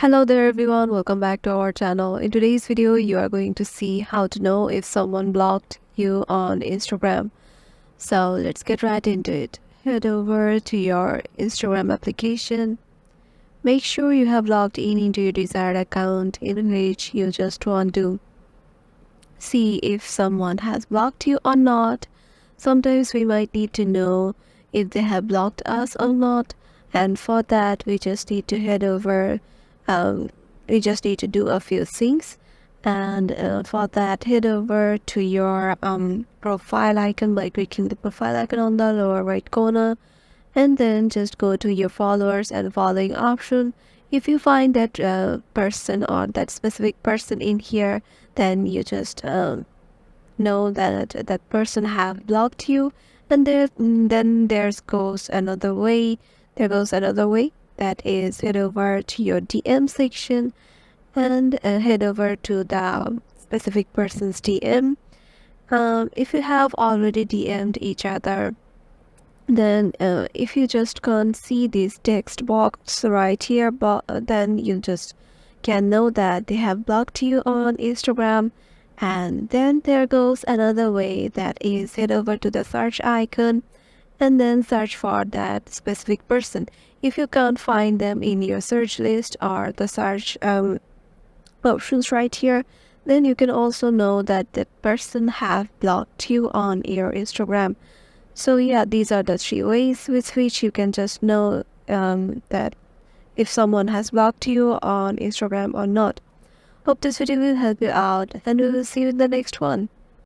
Hello there everyone, welcome back to our channel. In today's video, you are going to see how to know if someone blocked you on Instagram. So let's get right into it. Head over to your Instagram application. Make sure you have logged in into your desired account in which you just want to see if someone has blocked you or not. Sometimes we might need to know if they have blocked us or not, and for that we just need to head over um, we just need to do a few things. And for that, head over to your profile icon by clicking the profile icon on the lower right corner, and then just go to your followers and following option. If you find that person or that specific person in here, then you just know that that person have blocked you. And then there goes another way, that is head over to your DM section and head over to the specific person's DM. If you have already DM'd each other, then if you just can't see this text box right here, but then you just can know that they have blocked you on Instagram. And then there goes another way, that is head over to the search icon and then search for that specific person. If you can't find them in your search list or the search options right here, then you can also know that the person have blocked you on your Instagram. So yeah, these are the three ways with which you can just know that if someone has blocked you on Instagram or not. Hope this video will help you out, and we will see you in the next one.